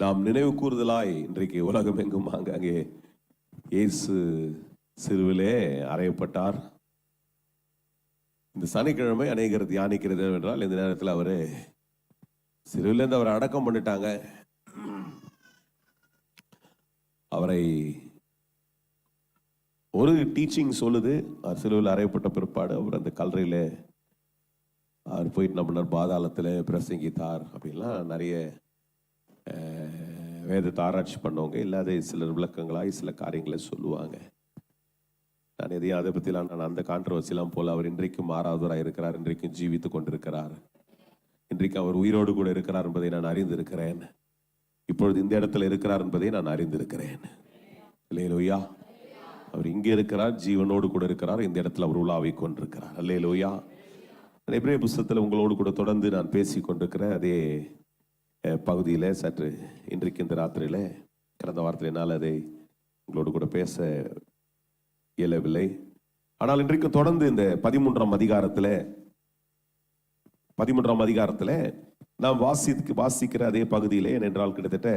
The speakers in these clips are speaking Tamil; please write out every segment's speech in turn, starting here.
நாம் நினைவு கூறுதலாய் இன்றைக்கு உலகம் எங்கும் அங்கே இயேசு சிலுவிலே அறையப்பட்டார். இந்த சனிக்கிழமை அநேகர் தியானிக்கிறது என்றால் இந்த நேரத்தில் அவரு சிலுவிலேருந்து அவரை அடக்கம் பண்ணிட்டாங்க. அவரை ஒரு டீச்சிங் சொல்லுது, அவர் சிலுவில் அறையப்பட்ட பிற்பாடு அவர் அந்த கல்லறையில அவர் போயிட்டு என்ன பண்ணார், பாதாளத்தில் பிரசங்கித்தார் அப்படின்லாம் நிறைய வேதத்தை ஆராய்ச்சி பண்ணவங்க இல்லாத சிலர் விளக்கங்களாய் சில காரியங்களை சொல்லுவாங்க. நான் எதையும் அதை பற்றிலாம் நான் அந்த கான்ட்ரவர்சிலாம் போல அவர் இன்றைக்கும் மாறாதவராக இருக்கிறார், இன்றைக்கும் ஜீவித்து கொண்டிருக்கிறார், இன்றைக்கு அவர் உயிரோடு கூட இருக்கிறார் என்பதை நான் அறிந்திருக்கிறேன். இப்பொழுது இந்த இடத்துல இருக்கிறார் என்பதை நான் அறிந்திருக்கிறேன். அல்லேலூயா. அவர் இங்கே இருக்கிறார், ஜீவனோடு கூட இருக்கிறார், இந்த இடத்துல அவர் உலாவிக் கொண்டிருக்கிறார். அல்லேலூயா. எபிரேய புத்தகத்தில் உங்களோடு கூட தொடர்ந்து நான் பேசி கொண்டிருக்கிறேன். அதே பகுதியில் சற்று இன்றைக்கு இந்த ராத்திரியில் கடந்த வாரத்தினால் அதை உங்களோடு கூட பேச இயலவில்லை. ஆனால் இன்றைக்கு தொடர்ந்து இந்த 13ஆம் அதிகாரத்தில் நாம் வாசிக்கிற அதே பகுதியிலே என்றால் கிட்டத்தட்ட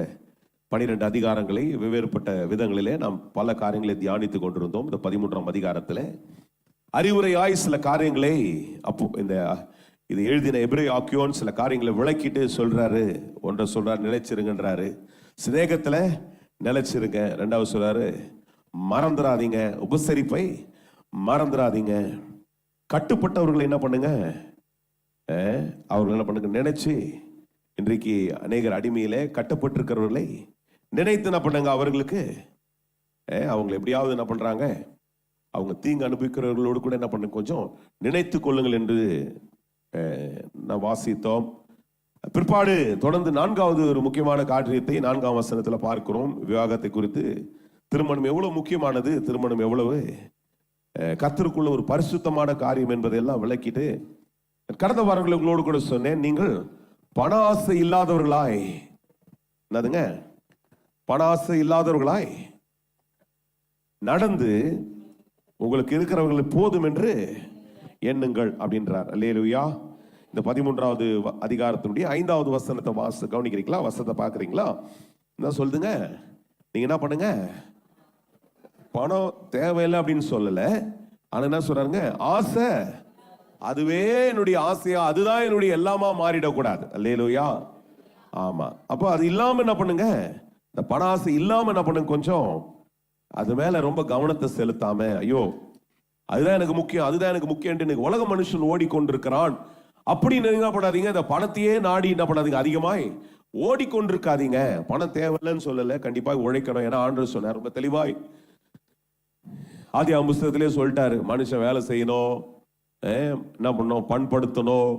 12 அதிகாரங்களை வெவ்வேறுபட்ட விதங்களிலே நாம் பல காரியங்களை தியானித்து கொண்டிருந்தோம். இந்த 13ஆம் அதிகாரத்தில் அறிவுரையாய் சில காரியங்களை அப்போ இந்த இது எழுதின எபிரேய ஆக்கியோன் சில காரியங்களை விளக்கிட்டு சொல்றாரு. ஒன்றை சொல்றாரு, நிலைச்சிருங்கன்றாரு, சிநேகத்துல நிலைச்சிருங்க. ரெண்டாவது சொல்றாரு, மறந்துடாதீங்க, உபசரிப்பை மறந்துடாதீங்க. கட்டுப்பட்டவர்களை என்ன பண்ணுங்க, அவர்கள் என்ன பண்ணுங்க, நினைச்சு இன்றைக்கு அநேகர் அடிமையிலே கட்டப்பட்டிருக்கிறவர்களை நினைத்து என்ன பண்ணுங்க, அவர்களுக்கு அவங்களை எப்படியாவது என்ன பண்றாங்க, அவங்க தீங்கு அனுபவிக்கிறவர்களோடு கூட என்ன பண்ணுங்க, கொஞ்சம் நினைத்து கொள்ளுங்கள் என்று நான் வாசித்தோம். பிற்பாடு தொடர்ந்து 4வது ஒரு முக்கியமான காரியத்தை 4ஆம் வசனத்தில் பார்க்கிறோம். விவாகத்தை குறித்து, திருமணம் எவ்வளவு முக்கியமானது, திருமணம் எவ்வளவு கர்த்தருக்குள்ள ஒரு பரிசுத்தமான காரியம் என்பதையெல்லாம் விளக்கிட்டு கடந்த வாரங்களோடு கூட சொன்னேன். நீங்கள் பண ஆசை இல்லாதவர்களாய், என்னதுங்க, பண ஆசை இல்லாதவர்களாய் நடந்து உங்களுக்கு இருக்கிறவர்கள் போதும் என்று எண்ணுங்கள் அப்படின்றார். அல்லேலூயா. இந்த 13வது அதிகாரத்தினுடைய 5வது வசனத்தை கவனிக்கிறீங்களா, வசனத்தை பார்க்குறீங்களா? என்ன சொல்லுதுங்க, நீங்க என்ன பண்ணுங்க, பணம் தேவையில்லை அப்படின்னு சொல்லலை, ஆனால் என்ன சொல்றாருங்க, ஆசை அதுவே என்னுடைய ஆசையா, அதுதான் என்னுடைய எல்லாமா மாறிடக்கூடாது. அல்லேலூயா. ஆமா. அப்போ அது இல்லாம என்ன பண்ணுங்க, இந்த பண ஆசை இல்லாம என்ன பண்ணுங்க, கொஞ்சம் அது மேல ரொம்ப கவனத்தை செலுத்தாம, ஐயோ அதுதான் எனக்கு முக்கியம், அதுதான் எனக்கு முக்கியம், உலக மனுஷன் ஓடிக்கொண்டிருக்கிறான் அப்படின்னு என்ன பண்ணாதீங்க. இந்த பணத்தையே நாடி என்ன பண்ணாதீங்க, அதிகமாய் ஓடிக்கொண்டிருக்காதீங்க. பணம் தேவையில்லைன்னு சொல்லல, கண்டிப்பாக உழைக்கணும். ஏன்னா ஆண்டவர் சொன்னார் ரொம்ப தெளிவாய், ஆதியாகம புத்தகத்திலே சொல்லிட்டாரு, மனுஷன் வேலை செய்யணும், என்ன பண்ணணும், பண்படுத்தணும்,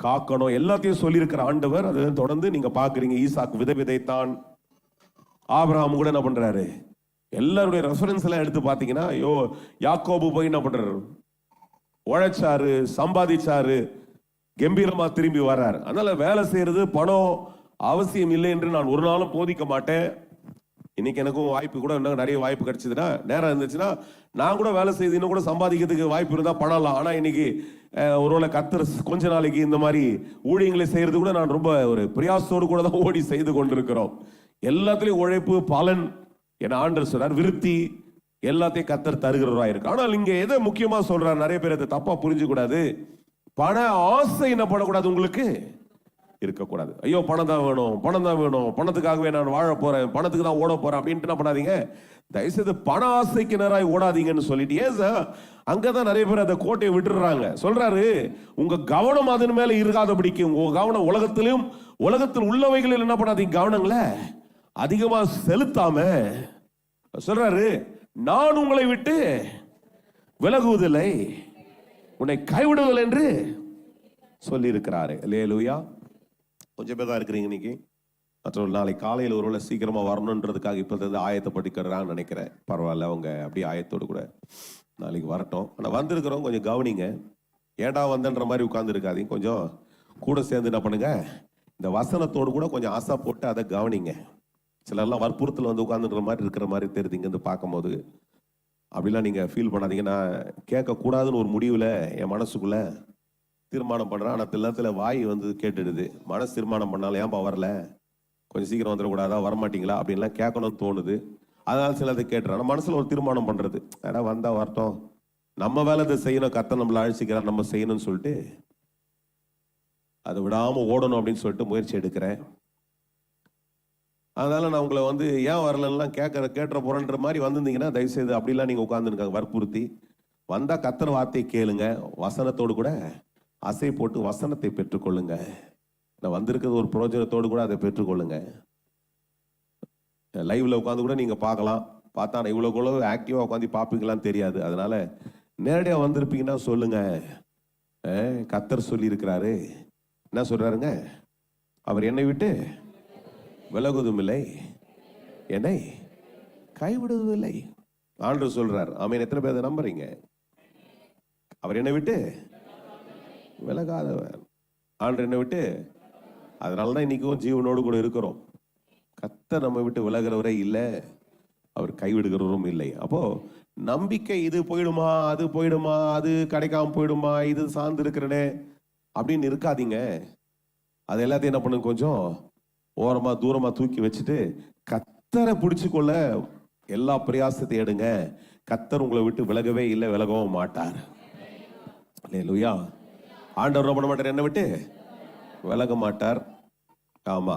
காக்கணும், எல்லாத்தையும் சொல்லியிருக்கிற ஆண்டவர். அதை தொடர்ந்து நீங்க பாக்குறீங்க. ஈசாக்கு விதைத்தான், ஆபிரகாம் கூட என்ன பண்றாரு, எல்லாருடைய ரெஃபரன்ஸ் எல்லாம் எடுத்து பார்த்தீங்கன்னா, ஐயோ யாக்கோபு போய் என்ன பண்றாரு, உழைச்சாரு, சம்பாதிச்சாரு, கம்பீரமா திரும்பி வர்றாரு. அதனால வேலை செய்யறது பணம் அவசியம் இல்லை என்று நான் ஒரு நாளும் போதிக்க மாட்டேன். இன்னைக்கு எனக்கும் வாய்ப்பு கூட இன்னும் நிறைய வாய்ப்பு கிடைச்சதுன்னா, நேரம் இருந்துச்சுன்னா நான் கூட வேலை செய்து இன்னும் கூட சம்பாதிக்கிறதுக்கு வாய்ப்பு இருந்தால் பண்ணலாம். ஆனால் இன்னைக்கு ஒருவேளை கர்த்தர் கொஞ்ச நாளைக்கு இந்த மாதிரி ஊழியங்களை செய்யறது கூட நான் ரொம்ப ஒரு பிரயாசத்தோடு கூட தான் ஓடி செய்து கொண்டிருக்கிறோம். எல்லாத்துலேயும் உழைப்பு, பலன், என் ஆண்டவர் சொல்றார், விருத்தி எல்லாத்தையும் கர்த்தர் தருகிறவராக இருக்கு. ஆனால் இங்க எதை முக்கியமா சொல்றாரு, நிறைய பேர் அதை தப்பா புரிஞ்சு கூடாது. பண ஆசை என்ன பண்ணக்கூடாது, உங்களுக்கு இருக்கக்கூடாது. ஐயோ பணம் தான் வேணும், பணம் தான் வேணும், பணத்துக்காகவே நான் வாழ போறேன், பணத்துக்கு தான் ஓட போறேன் அப்படின்ட்டு என்ன பண்ணாதீங்க. தயவுசெய்து பண ஆசைக்கு நேராக ஓடாதீங்கன்னு சொல்லிட்டு, ஏன் சார் அங்கதான் நிறைய பேர் அந்த கோட்டையை விட்டுறாங்க. சொல்றாரு, உங்க கவனம் அதன் மேல இருக்காதபடிக்கு, உங்க கவனம் உலகத்திலும் உலகத்தில் உள்ளவைகளில் என்ன பண்ணாதீங்க, கவனங்கள அதிகமா செலுத்தாம சொல்றாரு, நான் உங்களை விட்டு விலகுவதில்லை, உன்னை கைவிடுவதில்லை என்று சொல்லி இருக்கிறாரு. அல்லேலூயா. கொஞ்சம் பேர் தான் இருக்கிறீங்க இன்னைக்கு. மற்ற நாளைக்கு காலையில் ஒருவேளை சீக்கிரமா வரணுன்றதுக்காக இப்ப ஆயத்தப்பட்டுக்கிறான்னு நினைக்கிறேன். பரவாயில்ல, அவங்க அப்படியே ஆயத்தோடு கூட நாளைக்கு வரட்டும். ஆனால் வந்திருக்கிறோம் கொஞ்சம் கவனிங்க. ஏண்டா வந்தன்ற மாதிரி உட்கார்ந்து இருக்காதீங்க. கொஞ்சம் கூட சேர்ந்து என்ன பண்ணுங்க, இந்த வசனத்தோடு கூட கொஞ்சம் ஆசை போட்டு அதை கவனிங்க. சிலர்லாம் வற்புறுத்தல் வந்து உட்காந்துன்ற மாதிரி இருக்கிற மாதிரி தெரியுது இங்கேருந்து பார்க்கும்போது. அப்படிலாம் நீங்கள் ஃபீல் பண்ணாதீங்க. நான் கேட்கக்கூடாதுன்னு ஒரு முடிவில் என் மனசுக்குள்ளே தீர்மானம் பண்ணுறேன். ஆனால் எல்லாத்துல வாய் வந்து கேட்டுடுது. மனசு தீர்மானம் பண்ணாலும் ஏன்பா வரல, கொஞ்சம் சீக்கிரம் வந்துடக்கூடாதா, வரமாட்டீங்களா அப்படின்லாம் கேட்கணும்னு தோணுது. அதனால சிலதை கேட்டுறான். மனசுல ஒரு தீர்மானம் பண்றது, ஏடா வந்தா வரட்டும், நம்ம வேலை இதை செய்யணும், கர்த்தர் நம்மளை அழைச்சிக்கிறார், நம்ம செய்யணும்னு சொல்லிட்டு அதை விடாம ஓடணும் அப்படின்னு சொல்லிட்டு முயற்சி எடுக்கிறேன். அதனால நான் உங்களை ஏன் வரலாம் கேட்டுற போறேன்ற மாதிரி வந்திருந்தீங்கன்னா தயவுசெய்து அப்படிலாம் நீங்க உட்கார்ந்துருக்காங்க வற்புறுத்தி வந்தா கர்த்தர் வார்த்தையை கேளுங்க, வசனத்தோடு கூட அசை போட்டு வசனத்தை பெற்றுக்கொள்ளுங்க. நான் வந்திருக்கிறது ஒரு பிரயோஜனத்தோடு கூட அதை பெற்றுக்கொள்ளுங்க. லைவ்ல உட்காந்து கூட நீங்க பார்க்கலாம். பார்த்தா நான் இவ்வளவு ஆக்டிவா உட்காந்து பார்ப்பீங்களான்னு தெரியாது. அதனால நேரடியா வந்திருப்பீங்கன்னா சொல்லுங்க, கர்த்தர் சொல்லி இருக்கிறாரு. என்ன சொல்றாருங்க? அவர் என்னை விட்டு விலகுவதும் இல்லை, என்னை கைவிடுவதும் இல்லை. ஆண்டவர் சொல்றார். ஆமென். எத்தனை பேர் நம்புறீங்க? அவர் என்னை விட்டு விலகாதவர். ஆண்டவர் என்னை விட்டு, அதனாலதான் இன்னைக்கும் ஜீவனோடு கூட இருக்கிறோம். கர்த்தர் நம்ம விட்டு விலகிறவரே இல்லை, அவர் கைவிடுகிறவரும் இல்லை. அப்போ நம்பிக்கை இது போயிடுமா, அது போயிடுமா, அது கிடைக்காம போயிடுமா, இது சார்ந்து இருக்கிறனே அப்படின்னு இருக்காதீங்க. அது எல்லாத்தையும் என்ன பண்ணுங்க, கொஞ்சம் ஓரமா தூரமா தூக்கி வச்சுட்டு கர்த்தரை பிடிச்சுக்கொள்ள எல்லா பிரயாசத்தை எடுங்க. கர்த்தர் உங்களை விட்டு விலகவே இல்லை, விலகவும் மாட்டார். அல்லேலூயா. ஆண்டவர் என்ன பண்ண மாட்டார், என்னை விட்டு விலக மாட்டார். ஆமா,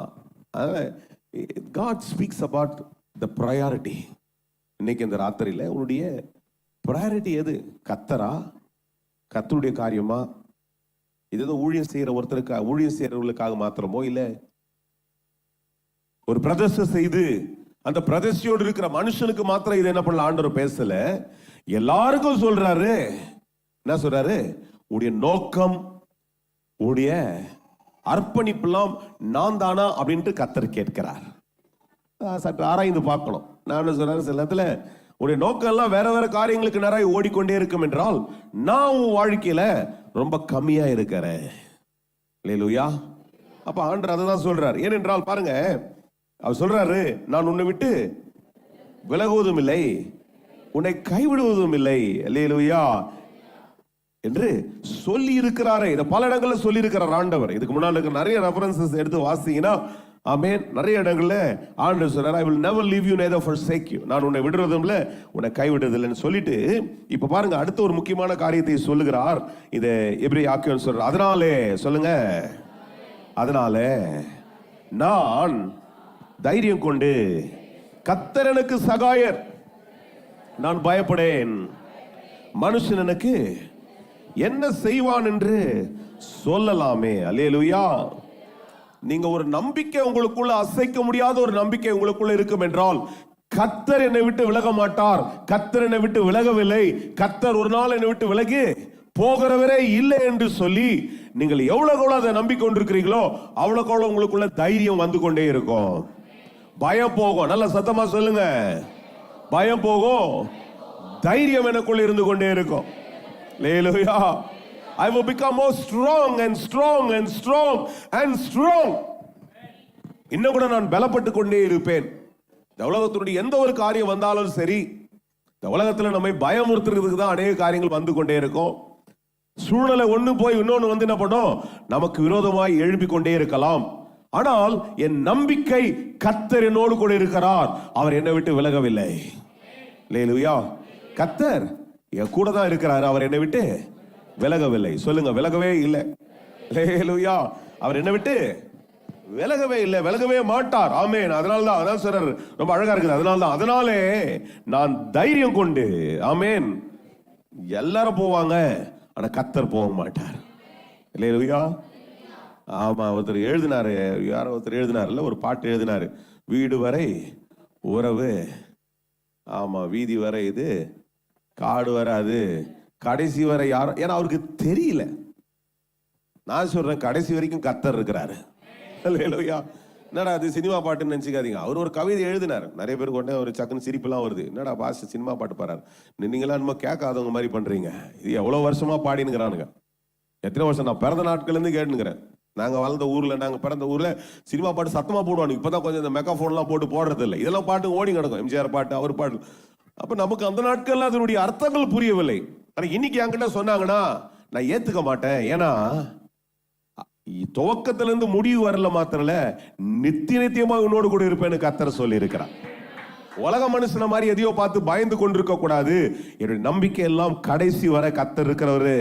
God speaks about the priority. இன்னைக்கு இந்த ராத்திரியில உன்னுடைய ப்ரையாரிட்டி எது? கர்த்தரா, கர்த்தருடைய காரியமா? இது ஊழியம் செய்யற ஒருத்தருக்காக, ஊழியம் செய்யறவர்களுக்காக மாத்திரமோ, இல்ல ஒரு பிரதிஷ்டை செய்து அந்த பிரதிஷ்டையோடு இருக்கிற மனுஷனுக்கு மாத்திரம் இது என்ன பண்ணல ஆண்டவர் பேசல, எல்லாருக்கும் சொல்றாரு. என்ன சொல்றாரு? உடைய நோக்கம், உடைய அர்ப்பணிப்பெல்லாம் நான் தானா அப்படின்ட்டு கர்த்தர் கேட்கிறார். சற்று ஆராய்ந்து பார்க்கணும். நான் என்ன சொல்றேன், சில நேரத்துல உடைய நோக்கம் எல்லாம் வேற வேற காரியங்களுக்கு நிறைய ஓடிக்கொண்டே இருக்கும் என்றால் நான் உன் வாழ்க்கையில ரொம்ப கம்மியா இருக்கிறேன். அல்லேலூயா. அப்ப ஆண்டவர் அதை தான் சொல்றார். ஏனென்றால் பாருங்க, அவர் சொல்றாரு, நான் உன்னை விட்டு விலகுவதும் இல்லை, உன்னை கைவிடுவதும் இல்லை. அல்லேலூயா என்று சொல்லி இருக்கிறாரே. இதை பல இடங்கள்ல சொல்லி இருக்கிறார் ஆண்டவர். இதுக்கு முன்னாடி இருக்கிற நிறைய ரெஃபரன்சஸ் எடுத்து வாசிங்கன்னா, ஆமென், நிறைய இடங்கள்ல ஆண்டவர் சொல்றார், I will never leave you neither forsake you. நான் உன்னை விடுறதும் இல்லை, உன்னை கைவிடுறதில்லைன்னு சொல்லிட்டு இப்ப பாருங்க அடுத்த ஒரு முக்கியமான காரியத்தை சொல்லுகிறார். இதை எபிரேய ஆக்கியோன் சொல்றார். அதனாலே சொல்லுங்க, அதனால நான் தைரியம் கொண்டு கர்த்தர் எனக்கு சகாயர், நான் பயப்படேன், மனுஷன் எனக்கு என்ன செய்வான் என்று சொல்லலாமே. அல்லேலூயா. நீங்க ஒரு நம்பிக்கை உங்களுக்குள்ள, அசைக்க முடியாத ஒரு நம்பிக்கை உங்களுக்குள்ள இருக்கும் என்றால், கர்த்தர் என்னை விட்டு விலக மாட்டார், கர்த்தர் என்னை விட்டு விலகவில்லை, கர்த்தர் ஒரு நாள் என்னை விட்டு விலகி போகிறவரே இல்லை என்று சொல்லி நீங்கள் எவ்வளவு அதை நம்பிக்கொண்டிருக்கிறீங்களோ அவ்வளவு உங்களுக்குள்ள தைரியம் வந்து கொண்டே இருக்கும். பயம் போகும். நல்ல சத்தமா சொல்லுங்க, பயம் போகும், தைரியம் எனக்குள்ள இருந்து கொண்டே இருக்கும். Hallelujah. I will become more strong and strong and strong and strong. இன்னும் கூட நான் பலப்பட்டு கொண்டே இருப்பேன். இந்த உலகத்தினுடைய எந்த ஒரு காரியம் வந்தாலும் சரி, இந்த உலகத்துல நம்மை பயமுறுத்துறதுக்கு தான் அநேக காரியங்கள் வந்து கொண்டே இருக்கும். சூழ்நிலை ஒண்ணு போய் இன்னொன்னு என்ன பண்ணும், நமக்கு விரோதமாய் எழுப்பிக் கொண்டே இருக்கலாம். ஆனால் என் நம்பிக்கை கர்த்தர் என்னோடு கூட இருக்கிறார், அவர் என்னை விட்டு விலகவில்லை. அல்லேலூயா. கர்த்தர் என் கூட தான் இருக்கிறார், அவர் என்னை விட்டு விலகவில்லை. சொல்லுங்க, விலகவே இல்லை. அல்லேலூயா. அவர் என்னை விட்டு விலகவே இல்லை, விலகவே மாட்டார். ஆமென். அதனால்தான் அதான் சொல்றாரு, ரொம்ப அழகா இருக்குது. அதனாலே நான் தைரியம் கொண்டு, ஆமென். எல்லாரும் போவாங்க, ஆனா கர்த்தர் போக மாட்டார். அல்லேலூயா. ஆமா, ஒருத்தர் எழுதினாரு, யாரோ ஒருத்தர் எழுதினாருல்ல, ஒரு பாட்டு எழுதினாரு, வீடு வரை உறவு, ஆமா, வீதி வரை இது, காடு வராது, கடைசி வரை யாரும். ஏன்னா அவருக்கு தெரியல. நான் சொல்றேன், கடைசி வரைக்கும் கர்த்தர் இருக்கிறாரு. அல்லேலூயா. என்னடா அது சினிமா பாட்டுன்னு நினைச்சுக்காதீங்க. அவர் ஒரு கவிதை எழுதினார். நிறைய பேர் கொண்டே ஒரு சக்குன்னு சிரிப்புலாம் வருது. என்னடா பாஸ் சினிமா பாட்டு பாடுறாரு, நீங்களாம் என்னமோ கேட்காதவங்க மாதிரி பண்றீங்க. இது எவ்வளவு வருஷமா பாடினுங்கிறானுங்க. எத்தனை வருஷம், நான் பிறந்த நாட்கள்ல இருந்து கேட்டுங்கிறேன். நாங்க வளர்ந்த ஊர்ல, நாங்க பிறந்த ஊர்ல சினிமா பாட்டு சத்தமா போடுவாங்க. இப்பதான் கொஞ்சம் இந்த மெகாஃபோன் எல்லாம் போட்டு போடுறது இல்லை. இதெல்லாம் பாட்டு ஓடி கிடக்கும், எம்ஜிஆர் பாட்டு, அவர் பாட்டு. அப்ப நமக்கு அந்த நாட்கள்ல அதனுடைய அர்த்தங்கள் புரியவில்லை. ஆனா இன்னைக்கு என்கிட்ட சொன்னாங்கன்னா நான் ஏத்துக்க மாட்டேன். ஏன்னா துவக்கத்திலிருந்து முடிவு வரல மாத்திரல, நித்திய நித்தியமாக உன்னோடு கூட இருப்பேன்னு கர்த்தர் சொல்லி இருக்கிறார். உலக மனுஷன மாதிரி எதையோ பார்த்து பயந்து கொண்டிருக்க கூடாது. என்னுடைய நம்பிக்கை எல்லாம் கடைசி வரை கர்த்தர் இருக்கிறவரு.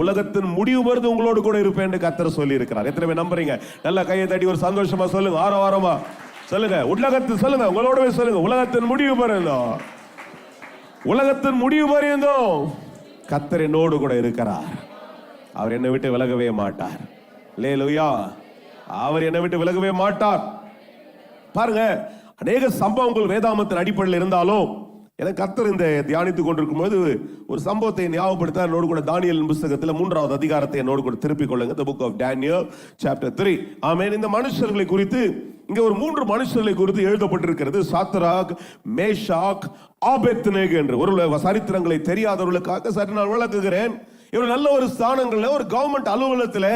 உலகத்தின் முடிவு வருது உங்களோடு கூட இருப்பேன் கர்த்தர் சொல்லி இருக்கிறார். எத்தனை பேர் நம்புறீங்க? நல்ல கையை தட்டி ஒரு சந்தோஷமா சொல்லுங்க, ஆரவாரமா சொல்லுங்க, உலகத்தில் சொல்லுங்க, உங்களோடவே சொல்லுங்க, உலகத்தின் முடிவு பரியந்தம், உலகத்தின் முடிவு பரியந்தம் கர்த்தர் என்னோடு கூட இருக்கிறார். அவர் என்னை விட்டு விலகவே மாட்டார். அல்லேலூயா. அவர் என்னை விட்டு விலகவே மாட்டார். பாருங்க, அநேக சம்பவங்கள் வேதாமத்தின் அடிப்படையில் இருந்தாலும் எனக்கு கர்த்தர் இந்த தியானித்துக் கொண்டிருக்கும் போது ஒரு சம்பவத்தை ஞாபகப்படுத்த என்னோடு கூட தானியேல் புத்தகத்தில் 3வது அதிகாரத்தை என்னோடு கூட திருப்பிக் கொள்ளுங்க. The book of Daniel chapter 3. ஆமென். இந்த மனுஷர்களை குறித்து இங்க ஒரு 3 மனுஷர்களை குறித்து எழுதப்பட்டிருக்கிறது. சாத்ராக், மேஷாக், ஆபேத்நேகோ என்று. ஒரு சரித்திரங்களை தெரியாதவர்களுக்காக சற்று நான் விளக்குகிறேன். இவர் நல்ல ஒரு ஸ்தானங்கள்ல, ஒரு கவர்மெண்ட் அலுவலகத்துல,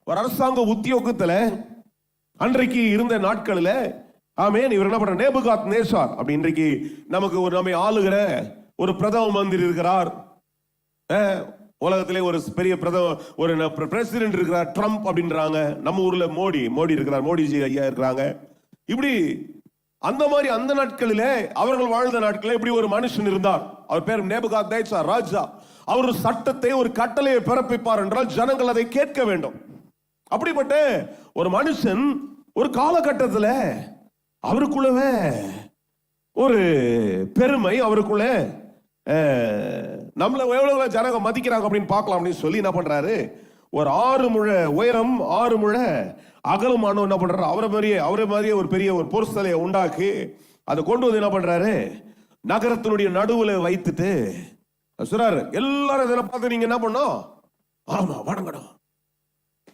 ஒரு அரசாங்க உத்தியோகத்துல அன்றைக்கு இருந்த நாட்களில், ஆமென், இவர் என்ன பண்ற, நேபுகாத்நேச்சார் அப்படி இன்றைக்கு நமக்கு ஒரு நம்மை ஆளுகிற ஒரு பிரதம மந்திரி இருக்கிறார். உலகத்திலே ஒரு பெரிய ஒரு பிரசிடென்ட் இருக்கிறார், ட்ரம்ப் அப்படின்றாங்க. நம்ம ஊர்ல மோடி இருக்கிறார், மோடிஜி ஐயா இருக்கிறாங்க. இப்படி அந்த மாதிரி அந்த நாட்களிலே, அவர்கள் வாழ்ந்த நாட்களில் இப்படி ஒரு மனுஷன் இருந்தார். அவர் பேர் நேபுகாத்நேச்சார் ராஜா. அவர் ஒரு சட்டத்தை, ஒரு கட்டளையை பிறப்பிப்பார் என்றால் ஜனங்கள் அதை கேட்க வேண்டும். அப்படிப்பட்ட ஒரு மனுஷன் ஒரு காலகட்டத்தில் அவருக்குள்ளவே ஒரு பெருமை, அவருக்குள்ள நம்மள எவ்வளவு ஜனங்க மதிக்கிறாங்க அப்படின்னு பார்க்கலாம் அப்படின்னு சொல்லி என்ன பண்றாரு, ஒரு 6 முழ உயரம் 6 முழ அகலமான என்ன பண்றாரு, அவரை மாதிரியே ஒரு பெரிய ஒரு பொருட்களை உண்டாக்கி அதை கொண்டு வந்து என்ன பண்றாரு, நகரத்தினுடைய நடுவுல வைத்துட்டு சொல்றாரு, எல்லாரும் இதை பார்த்து நீங்க என்ன பண்ணோம், ஆமா வணங்கணும்.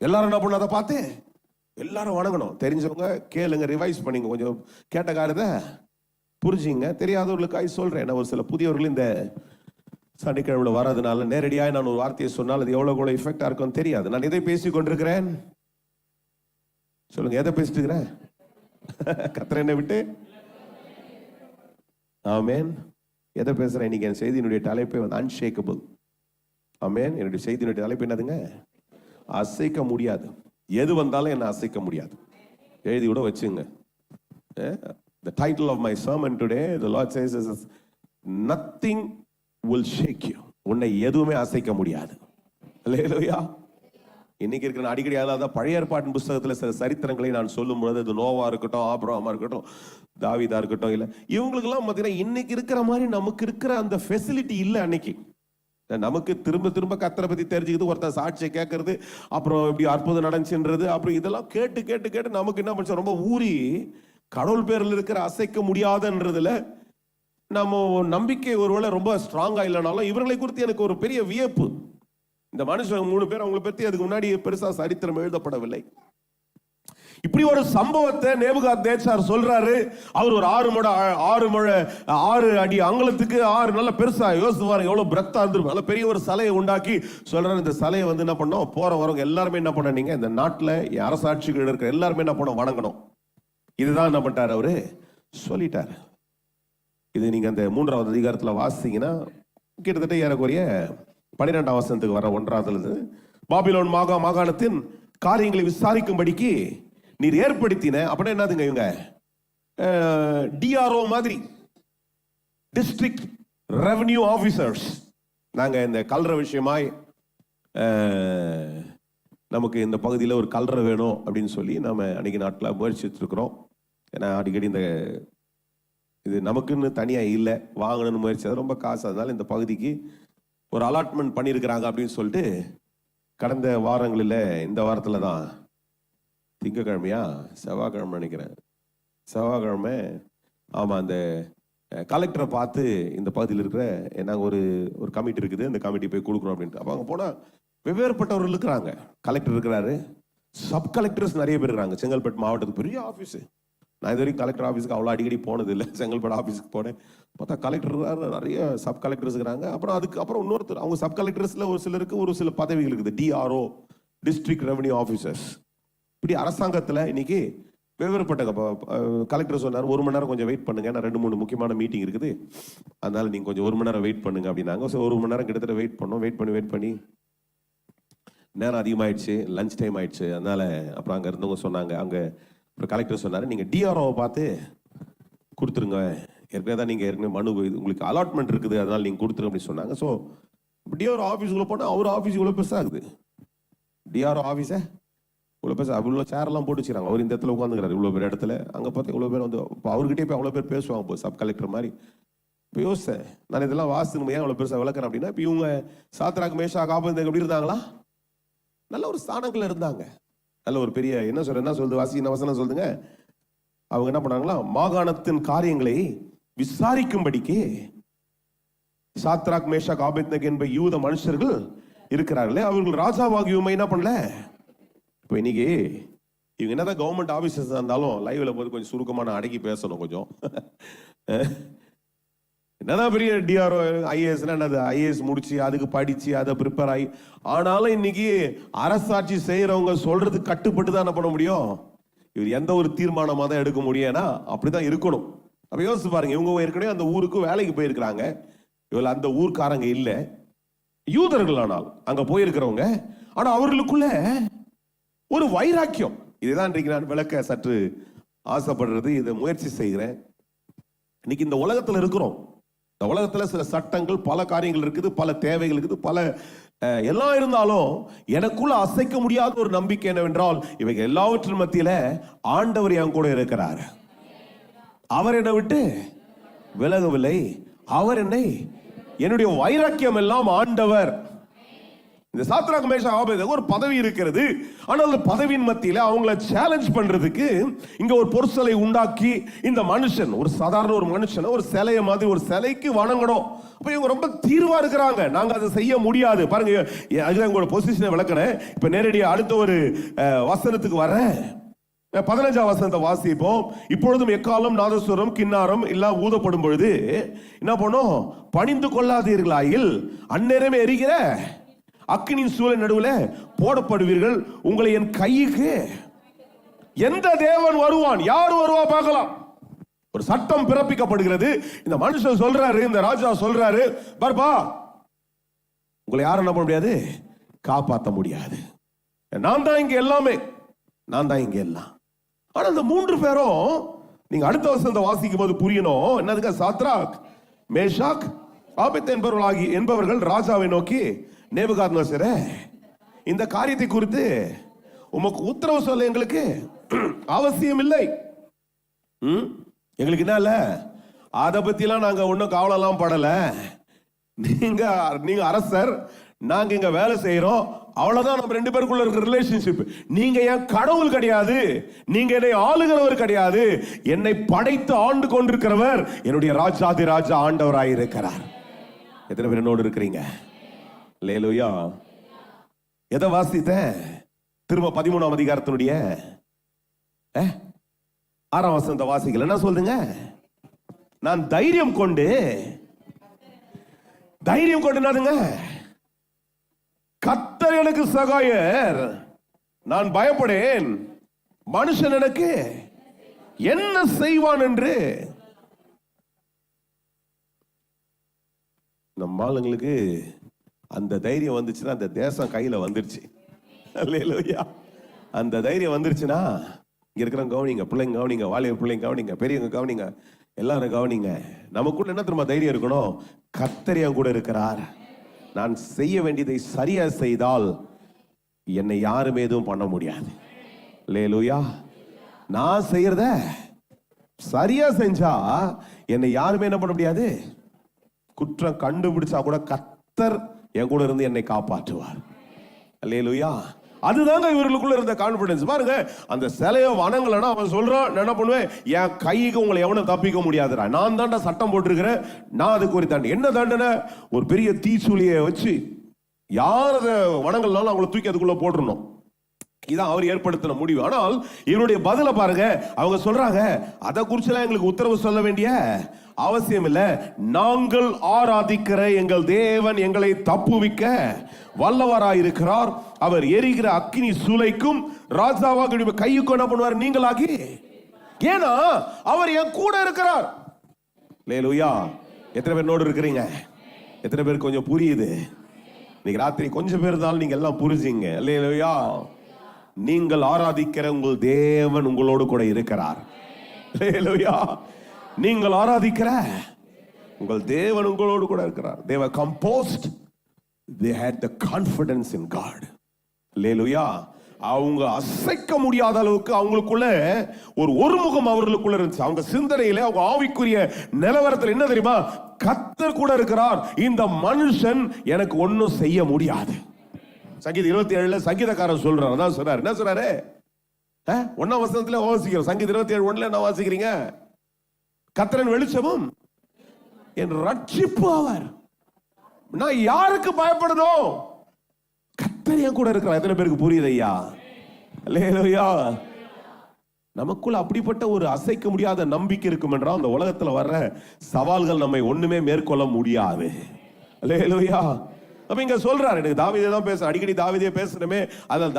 எல்லாரும் என்ன பண்ண, அதை பார்த்து எல்லாரும் வணங்கணும். தெரிஞ்சவங்க கேளுங்க, ரிவைஸ் பண்ணிங்க, கொஞ்சம் கேட்ட காரியத்தை புரிஞ்சுங்க. தெரியாதவர்களுக்காக சொல்றேன். ஒரு சில புதியவர்கள் இந்த சனிக்கிழமை வர்றதுனால நேரடியாக நான் ஒரு வார்த்தையை சொன்னால் அது எவ்வளவு எஃபெக்டா இருக்கும் தெரியாது. நான் எதை பேசி கொண்டிருக்கிறேன் சொல்லுங்க, எதை பேசிட்டு இருக்கிறேன்? கர்த்தர் என்னை விட்டு, ஆமென். எதை பேசுறேன் இன்னைக்கு? என் செய்தியினுடைய தலைப்பை வந்து அன்ஷேக்கபிள். ஆமென். என்னுடைய செய்தியினுடைய தலைப்பு என்னதுங்க? அசைக்க முடியாது. எது வந்தாலும் என்ன அசைக்க முடியாது. எழுதி கூட வச்சுங்க. The title of my sermon today, the Lord says, is nothing will shake you. உன்னை எதுவுமே அசைக்க முடியாது. அல்லேலூயா. இன்னைக்கு இருக்கிற அடிக்கடி அதாவது பழைய ஏற்பாட்டின் புத்தகத்தில் சில சரித்திரங்களை நான் சொல்லும் பொழுது, அது நோவா இருக்கட்டும், ஆபிரகாமா இருக்கட்டும், தாவீதா இருக்கட்டும், இல்லை இவங்களுக்கெல்லாம் பார்த்தீங்கன்னா இன்னைக்கு இருக்கிற மாதிரி நமக்கு இருக்கிற அந்த ஃபெசிலிட்டி இல்லை. அன்னைக்கு நமக்கு திரும்ப திரும்ப கர்த்தரை பத்தி தெரிஞ்சுக்கிது, ஒருத்தர் சாட்சியை கேட்கறது, அப்புறம் இப்படி அற்புதம் நடந்துச்சுன்றது, அப்புறம் இதெல்லாம் கேட்டு கேட்டு கேட்டு நமக்கு என்ன பண்ணுறோம், ரொம்ப ஊறி கடவுள் பேரில் இருக்கிற அசைக்க முடியாதுன்றதுல நம்ம நம்பிக்கை ஒருவேளை ரொம்ப ஸ்ட்ராங்கா இல்லைனாலும், இவர்களை குறித்து எனக்கு ஒரு பெரிய வியப்பு. இந்த மனுஷன் 3 பேர், அவங்களை பற்றி அதுக்கு முன்னாடி பெருசா சரித்திரம் எழுதப்படவில்லை. இப்படி ஒரு சம்பவத்தை நேபுகாத்நேச்சார் சொல்றாரு. அவர் ஒரு 6 அடி அங்கலத்துக்கு 6 நல்ல பெருசா, யோசிப்பாரு எவ்வளவு பிரத்தா இருந்திருக்கும், நல்ல பெரிய ஒரு சிலையை உண்டாக்கி சொல்றாரு. இந்த சிலையை வந்து என்ன பண்ணோம், போற வரவங்க எல்லாருமே என்ன பண்ண, நீங்க இந்த நாட்டுல அரசாட்சிகள் இருக்கிற எல்லாருமே என்ன பண்ண, வணங்கணும். இதுதான் என்ன பண்ணிட்டாரு, அவரு சொல்லிட்டாரு. இது நீங்க அந்த 3வது அதிகாரத்துல வாசிங்கன்னா கிட்டத்தட்ட ஏறக்குறைய 12ஆம் வசனத்துக்கு வர 1வது, பாபிலோன் மாகாணத்தின் காரியங்களை விசாரிக்கும்படிக்கு நீர் ஏற்படுத்தின அப்படின்னா என்னதுங்க, இவங்க டிஆர்ஓ மாதிரி, டிஸ்ட்ரிக்ட் ரெவென்யூ ஆபீசர்ஸ். நாங்க இந்த கல்ற விஷயமாய் நமக்கு இந்த பகுதியில் ஒரு கல்ற வேணும் அப்படின்னு சொல்லி நம்ம அன்னைக்கு நாட்டில் முயற்சித்து இருக்கிறோம். ஏன்னா அடிக்கடி இந்த இது நமக்குன்னு தனியாக இல்லை, வாங்கணும்னு முயற்சி, அது ரொம்ப காசு. அதனால இந்த பகுதிக்கு ஒரு அலாட்மெண்ட் பண்ணியிருக்கிறாங்க அப்படின்னு சொல்லிட்டு கடந்த வாரங்களில், இந்த வாரத்தில் தான் திங்கக்கிழமையா செவ்வாய்க்கிழமை நினைக்கிறேன், செவ்வாய்க்கிழமை, ஆமாம், அந்த கலெக்டரை பார்த்து இந்த பகுதியில் இருக்கிற நாங்கள் ஒரு கமிட்டி இருக்குது, அந்த கமிட்டி போய் கொடுக்குறோம் அப்படின்ட்டு. அப்போ அங்கே போனால் வெவ்வேறுபட்டவர்கள் இருக்கிறாங்க. கலெக்டர் இருக்கிறாரு, சப் கலெக்டர்ஸ் நிறைய பேர் இருக்கிறாங்க. செங்கல்பட்டு மாவட்டத்துக்கு பெரிய ஆஃபீஸு. நான் இது வரைக்கும் கலெக்டர் ஆஃபீஸுக்கு அவ்வளோ அடிக்கடி போனது இல்லை. செங்கல்பட்டு ஆஃபீஸுக்கு போனேன், பார்த்தா கலெக்டர் நிறைய சப் கலெக்டர்ஸ் இருக்கிறாங்க. அப்புறம் இன்னொருத்தர், அவங்க சப் கலெக்டர்ஸில் ஒரு சிலருக்கு ஒரு சில பதவிகள் இருக்குது, டிஆர்ஓ, டிஸ்ட்ரிக்ட் ரெவென்யூ ஆஃபீஸர்ஸ். இப்படி அரசாங்கத்தில் இன்னைக்கு வெவ்வேறுபட்ட கலெக்டர் சொன்னார், 1 மணி நேரம் கொஞ்சம் வெயிட் பண்ணுங்க, நான் 2-3 முக்கியமான மீட்டிங் இருக்குது, அதனால நீங்கள் கொஞ்சம் 1 மணி நேரம் வெயிட் பண்ணுங்க அப்படின்னாங்க. ஸோ 1 மணி நேரம் கிட்டத்தட்ட வெயிட் பண்ணோம். வெயிட் பண்ணி நேரம் அதிகமாகிடுச்சு, லஞ்ச் டைம் ஆயிடுச்சு. அதனால அப்புறம் அங்கே இருந்தவங்க சொன்னாங்க, அங்கே அப்புறம் கலெக்டர் சொன்னார், நீங்கள் டிஆர்ஓவை பார்த்து கொடுத்துருங்க, ஏற்கனவே தான் நீங்கள் ஏற்கனவே மனு உங்களுக்கு அலாட்மெண்ட் இருக்குது, அதனால் நீங்கள் கொடுத்துருங்க அப்படின்னு சொன்னாங்க. ஸோ டிஆர்ஓ ஆஃபீஸுக்குள்ளே போனால் அவர் ஆஃபீஸ் இவ்வளோ பெருசாகுது. டிஆர்ஓ ஆஃபீஸை இவ்வளோ பெருசாக அவ்வளோ சேரெல்லாம் போட்டு வச்சுக்கிறாங்க. அவர் இந்த இடத்துல உட்காந்துக்கிறார் இவ்வளோ பேர் இடத்துல. அங்கே பார்த்தா இவ்வளோ பேர் வந்து இப்போ அவர்கிட்டே போய் அவ்வளோ பேர் பேசுவாங்க, இப்போ சப் கலெக்டர் மாதிரி. இப்போ யோசிச்சேன், நான் இதெல்லாம் வாசிக்கணும் ஏன் அவ்வளோ பெருசாக விளக்குறேன் அப்படின்னா, இப்போ இவங்க சாத்ராக் மேஷாக் ஆபேத்நேகோ எப்படி இருந்தாங்களா? நல்ல ஒரு ஸ்தானங்கள் இருந்தாங்க, நல்ல ஒரு பெரிய என்ன சொல்றது வாசி என்ன வசனம் சொல்லுங்க. அவங்க என்ன பண்ணாங்களா, மாகாணத்தின் காரியங்களை விசாரிக்கும்படிக்கு சாத்ராக் மேஷாக் ஆபேத்நேகோ என்ப யூத மனுஷர்கள் இருக்கிறார்களே, அவர்கள் ராஜாவாகியுமே என்ன பண்ணல. இப்போ இன்னைக்கு இவங்க என்னதான் கவர்மெண்ட் ஆபீசர்ஸ் இருந்தாலும் லைவ்ல போது கொஞ்சம் சுருக்கமான அடக்கி பேசணும் கொஞ்சம். என்னதான் பெரிய டிஆர்ஓ ஐஏஎஸ் என்னது, ஐஏஎஸ் முடிச்சு அதுக்கு படிச்சு அதை ப்ரிப்பேர் ஆகி, ஆனாலும் இன்னைக்கு அரசாட்சி செய்யறவங்க சொல்றது கட்டுப்பட்டு தான் என்ன பண்ண முடியும். இவர் எந்த ஒரு தீர்மானமாக தான் எடுக்க முடியும்னா அப்படிதான் இருக்கணும். அப்ப யோசிச்சு பாருங்க, இவங்க ஏற்கனவே அந்த ஊருக்கு வேலைக்கு போயிருக்கிறாங்க, இவங்க அந்த ஊர்க்காரங்க இல்ல, யூதர்கள் ஆனால் அங்க போயிருக்கிறவங்க. ஆனா அவர்களுக்குள்ள ஒரு வைராக்கியம், இதுதான் இன்றைக்கு நான் விளக்க சற்று ஆசைப்படுறது, இதை முயற்சி செய்கிறேன். இன்னைக்கு இந்த உலகத்துல இருக்கிறோம், இந்த உலகத்துல சில சட்டங்கள் பல காரியங்கள் இருக்குது, பல தேவைகள் இருக்குது, பல எல்லாம் இருந்தாலும் எனக்குள்ள அசைக்க முடியாத ஒரு நம்பிக்கை என்னவென்றால், இவைகள் எல்லாவற்றின் மத்தியில ஆண்டவர் என் கூட இருக்கிறார். அவர் என்னை விட்டு விலகவில்லை, அவர் என்னை, என்னுடைய வைராக்கியம் எல்லாம் ஆண்டவர். இந்த சாத்ராக் மேஷாக் ஆபேத்நேகோ ஒரு பதவி இருக்கிறது, ஆனால் அந்த பதவியின் மத்தியில அவங்கள சேலஞ்ச் பண்றதுக்கு இங்க ஒரு பொருட்களை உண்டாக்கி, இந்த மனுஷன் ஒரு சாதாரண ஒரு மனுஷன் ஒரு சிலைய மாதிரி ஒரு சிலைக்கு வணங்கணும். அப்ப இவங்க ரொம்ப தீர்வா இருக்கிறாங்க, நாங்க அதை செய்ய முடியாது. பாருங்க, அதுதான் உங்களோட பொசிஷனை விளக்குறேன். இப்ப நேரடியாக அடுத்த ஒரு வசனத்துக்கு வரேன். 15ஆம் வசனத்தை வாசிப்போம். இப்பொழுதும் எக்காலம் நாதஸ்வரம் கிண்ணாரம் எல்லாம் ஊதப்படும் பொழுது என்ன பண்ணும், பணிந்து கொள்ளாதீர்களாயில் அந்நேரமே எரிகிற அக்கினியின் சூளை நடுவில் போடப்படுவீர்கள். உங்களை என் கைக்கு எந்த தேவன் வருவான், யார் வருவா பார்க்கலாம். ஒரு சட்டம் பிறப்பிக்கப்படுகிறது. இந்த மனுஷன் சொல்றாரு, இந்த ராஜா சொல்றாரு, பர்பா உங்களை யாரும் என்ன பண்ண முடியாது, காப்பாற்ற முடியாது, நான் தான் இங்க எல்லாமே, நான் தான் இங்க எல்லாம். ஆனா இந்த 3 பேரும் நீங்க அடுத்த வசனத்தை வாசிக்கும் போது புரியணும் என்னதுங்க. சாத்ராக் மேஷாக் ஆபேத்நேகோ என்பவர்கள் ராஜாவை நோக்கி, நேபுகாத்நேசரே, இந்த காரியத்தை குறித்து உமக்கு உத்தரவு சொல்ல எங்களுக்கு அவசியம் இல்லை. எங்களுக்கு என்ன இல்ல, அதை பத்திலாம் நாங்க ஒன்னும் கவலைலாம் படல. நீங்க அரசர், நாங்க இங்க வேலை செய்யறோம், அவ்வளவுதான். நம்ம 2 பேருக்குள்ள இருக்கிற ரிலேஷன்ஷிப். நீங்க என் கடவுள் கிடையாது, நீங்க என்னை ஆளுகிறவர் கிடையாது, என்னை படைத்து ஆண்டு கொண்டிருக்கிறவர் என்னுடைய ராஜாதி ராஜா ஆண்டவராயிருக்கிறார். எத்தனை பேர் என்னோடு இருக்கிறீங்க? அல்லேலூயா. எதை வாசித்தேன்? திரும்ப 13ஆம் அதிகாரத்தினுடைய 6ஆம் வசனத்தை வாசிக்கல. என்ன சொல்லுங்க, நான் தைரியம் கொண்டு என்னதுங்க, கர்த்தர் எனக்கு சகாயர், நான் பயப்படேன், மனுஷன் எனக்கு என்ன செய்வான் என்று. நம்ம ஆளுங்களுக்கு அந்த தைரியம் வந்துச்சுன்னா அந்த தேசம் கையில வந்துருச்சு. அல்லேலூயா. அந்த தைரியம் வந்துருச்சுன்னா இங்க இருக்கிறவங்க கவனிங்க, பிள்ளைங்க கவனிங்க, வாலிப பிள்ளைங்க கவனிங்க, பெரியவங்க கவனிங்க, எல்லாரும் கவனிங்க. நமக்குள்ள என்ன தெரியுமா தைரியம் இருக்கணும், கர்த்தர் என் கூட இருக்கிறார், நான் செய்ய வேண்டியதை சரியா செய்தால் என்னை யாருமே எதுவும் பண்ண முடியாது. அல்லேலூயா. நான் செய்யறத சரியா செஞ்சா என்னை யாருமே என்ன பண்ண முடியாது. குற்றம் கண்டுபிடிச்சா கூட கர்த்தர் என் கூட இருந்து என்னை காப்பாற்றுவார். அல்லேலூயா. அதுதாங்க இவர்களுக்குள்ள இருந்த கான்பிடன்ஸ். பாருங்க, அந்த சிலைய வணங்கலன்னா அவன் சொல்றான், என்ன பண்ணுவேன், என் கைக்கு உங்களை எவனும் தப்பிக்க முடியாதுடா, நான் தாண்டா சட்டம் போட்டிருக்கிறேன், நான் அதுக்கு ஒரு தண்டனை. என்ன தண்டனை? ஒரு பெரிய தீச்சூளியை வச்சு யார் அதை வணங்கலனாலும் அவங்களை தூக்கி அதுக்குள்ள போட்டுடணும். இதான் அவர் ஏற்படுத்தின முடிவு. ஆனால் இவருடைய பதில பாருங்க, அவங்க சொல்றாங்க, அதை குறிச்செல்லாம் எங்களுக்கு உத்தரவு சொல்ல வேண்டிய அவசியம் இல்லை, நாங்கள் ஆராதிக்கிற எங்கள் தேவன் எங்களை தப்புவிக்க வல்லவராயிருக்கிறார், அவர் எரிகிற அக்கினி சூளைக்கும் ராஜாவாக கையுக்கு என்ன பண்ணுவார் நீங்களாகி, ஏன்னா அவர் என் கூட இருக்கிறார். அல்லேலூயா. எத்தனை பேர் நோடு இருக்கிறீங்க? எத்தனை பேர் கொஞ்சம் புரியுது? இன்னைக்கு ராத்திரி கொஞ்சம் பேர் தான் நீங்க எல்லாம் புரிஞ்சுங்க. அல்லேலூயா. நீங்கள் ஆராதிக்கிற உங்கள் தேவன் உங்களோடு கூட இருக்கிறார். அல்லேலூயா. நீங்கள் ஆராதிக்கிற உங்கள் தேவன் உங்களோடு கூட இருக்கிறார். They were composed. They had the confidence in God. அல்லேலூயா. அவங்க அசைக்க முடியாத அளவுக்கு அவங்களுக்குள்ள ஒரு ஒருமுகம் அவர்களுக்குள்ள இருந்துச்சு. அவங்க சிந்தனையில, அவங்க ஆவிக்குரிய நிலவரத்தில் என்ன தெரியுமா? கர்த்தர் கூட இருக்கிறார், இந்த மனுஷன் எனக்கு ஒன்னும் செய்ய முடியாது. சங்கீதம் 27 சங்கீதக்காரன் சொல்றார். அதான் சொல்றாரு. என்ன சொல்றாரு? 1ஆம் வசனத்துல வாசிக்கிறோம். சங்கீதம் 27:1 என்ன வாசிக்கிறீங்க? கர்த்தரின் வெளிச்சமும் என் ரட்சிப்பு அவர். நான் யாருக்கு பயப்படணும்? கர்த்தர் என் கூட இருக்கிறார். எத்தனை பேருக்கு புரியுது ஐயா? அல்லேலூயா. நமக்குள்ள அப்படிப்பட்ட ஒரு அசைக்க முடியாத நம்பிக்கை இருக்கும் என்றால் அந்த உலகத்துல வர்ற சவால்கள் நம்மை ஒண்ணுமே மேற்கொள்ள முடியாது. அல்லேலூயா. அப்ப இங்க சொல்றாரு, எனக்கு தாவீதே தான் பேச, அடிக்கடி தாவீதே பேசுறமே. அதான்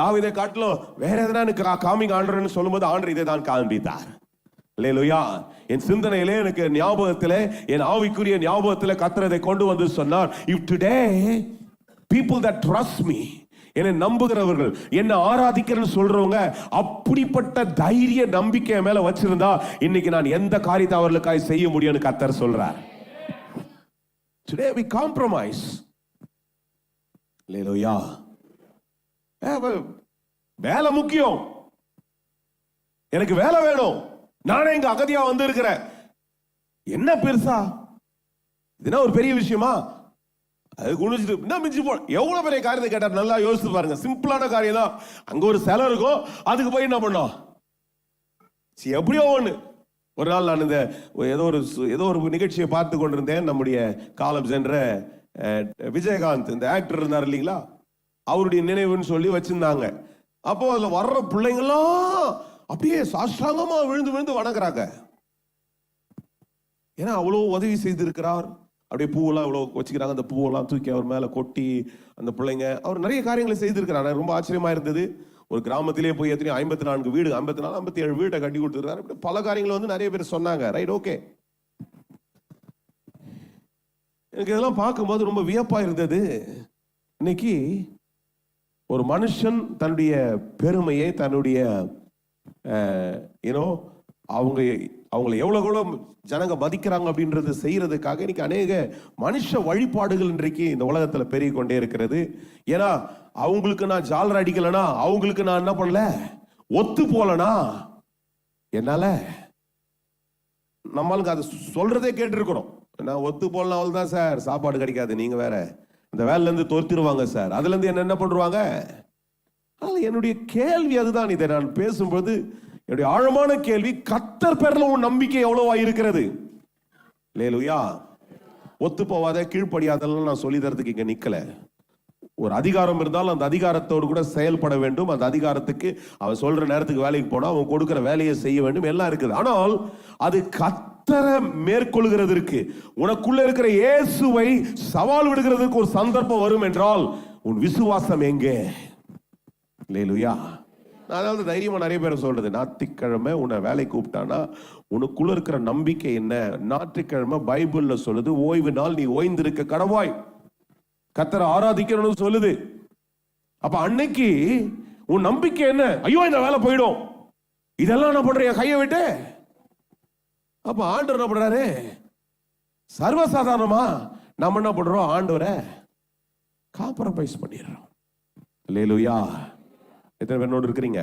தாவீதை காட்டிலும் வேற எதனா காமிங் ஆண்டர்னு சொல்லும்போது ஆண்டர் இதை தான் காண்பித்தார். அல்லேலூயா. என் சிந்தனையிலே, எனக்கு ஞாபகத்திலே, என் ஆவிக்குரிய ஞாபகத்திலே கர்த்தரை கொண்டு வந்து சொன்னார். If today people that trust me, என்னை நம்புகிறவர்கள், என்னை ஆராதிக்கிறேன்னு சொல்றவங்க அப்படிப்பட்ட தைரிய நம்பிக்கை மேல வச்சிருந்தா இன்னைக்கு நான் எந்த காரியத்தை அவர்களுக்காக செய்ய முடியும்னு கர்த்தர் சொல்றார். Today we compromise. Hallelujah. வேலை முக்கியம், எனக்கு வேலை வேணும், நானே இங்க அகதியா வந்து இருக்கிறேன். என்ன பெருசா இதுனா ஒரு பெரிய விஷயமா? அது குனிஞ்சிட்டு என்ன மிஞ்சி போ. எவ்வளவு பெரிய காரியத்தை கேட்டார், நல்லா யோசித்து பாருங்க. சிம்பிளான காரியம் தான். அங்க ஒரு செலவு இருக்கும், அதுக்கு போய் என்ன பண்ணோம்? எப்படியோ ஒண்ணு. ஒரு நாள் நான் இந்த ஏதோ ஒரு நிகழ்ச்சியை பார்த்து கொண்டிருந்தேன். நம்முடைய காலம் சென்ற விஜயகாந்த், இந்த ஆக்டர் இருந்தார் இல்லைங்களா, அவருடைய நினைவுன்னு சொல்லி வச்சிருந்தாங்க. அப்போ அதுல வர்ற பிள்ளைங்களாம் அப்படியே சாஷ்டாங்கமா விழுந்து விழுந்து வணங்குறாங்க. ஏன்னா அவ்வளவு உதவி செய்திருக்கிறார். அப்படியே பூவெல்லாம் இவ்வளவு வச்சுக்கிறாங்க. அந்த பூவெல்லாம் தூக்கி அவர் மேல கொட்டி அந்த பிள்ளைங்க, அவர் நிறைய காரியங்களை செய்திருக்கிறார். ரொம்ப ஆச்சரியமா இருந்தது. ஒரு கிராமத்திலே போய் எத்தனையோ 54 வீடு, 54 57 வீட்டை கட்டி கொடுத்துருக்காரு. இப்படி பல காரியங்களை வந்து நிறைய பேர் சொன்னாங்க. Right, okay. எனக்கு இதெல்லாம் பார்க்கும்போது ரொம்ப வியப்பா இருந்தது. இன்னைக்கு ஒரு மனுஷன் தன்னுடைய பெருமையை, தன்னுடைய அவங்களை எவ்வளவு ஜனங்க மதிக்கிறாங்க அப்படின்றது செய்யறதுக்காக இன்னைக்கு அநேக மனுஷ வழிபாடுகள் இன்றைக்கு இந்த உலகத்துல பெருகி கொண்டே இருக்கிறது. ஏன்னா அவங்களுக்கு நான் ஜாலர் அடிக்கலனா, அவங்களுக்கு நான் என்ன பண்ணல, ஒத்து போலனா, என்னால நம்மளுக்கு அது சொல்றதே கேட்டிருக்கிறோம். நான் ஒத்து போலனா அவள்தான் சார் சாப்பாடு கிடைக்காது, நீங்க வேற இந்த வேலையில இருந்து தோர்த்திருவாங்க சார், அதுல இருந்து என்ன பண்ணுவாங்க. என்னுடைய கேள்வி அதுதான். இதை நான் பேசும்போது என்னுடைய ஆழமான கேள்வி, கர்த்தர் பேர்ல உன் நம்பிக்கை எவ்வளவா இருக்கிறது? அல்லேலூயா. ஒத்து போவாத, கீழ்ப்படியாதெல்லாம் நான் சொல்லி தரதுக்கு இங்க நிக்கல. ஒரு அதிகாரம் இருந்தால் அந்த அதிகாரத்தோடு கூட செயல்பட வேண்டும். அந்த அதிகாரத்துக்கு அவன் சொல்ற நேரத்துக்கு வேலைக்கு போனா அவன் கொடுக்கிற வேலையை செய்ய வேண்டும், எல்லாம் இருக்குது. ஆனால் அது கர்த்தரை மேற்கொள்கிறதற்கு, உனக்குள்ள இருக்கிற இயேசுவை சவால் விடுகிறதுக்கு ஒரு சந்தர்ப்பம் வரும் என்றால் உன் விசுவாசம் எங்கே? அல்லேலூயா. அதாவது தைரியமா நிறைய பேர் சொல்றது, ஞாயிற்றுக்கிழமை உன்னை வேலை கூப்பிட்டானா உனக்குள்ள இருக்கிற நம்பிக்கை என்ன? ஞாயிற்றுக்கிழமை பைபிள்ல சொல்லுது ஓய்வு நாள், நீ ஓய்ந்திருக்க கடவாய், கர்த்தரை ஆராதிக்கணும்னு சொல்லுது. அப்ப அன்னைக்கு உன் நம்பிக்கை என்ன? ஐயோ இந்த வேலை போயிடும், இதெல்லாம் என்ன பண்ற, கையை விட்டு. அப்ப ஆண்டவர் என்ன பண்றாரு? சர்வசாதாரணமா நம்ம என்ன பண்றோம்? ஆண்டவரை காம்ப்ரமைஸ் பண்ணிடுறோம். அல்லேலூயா. எத்தனை பேரோடு இருக்கிறீங்க?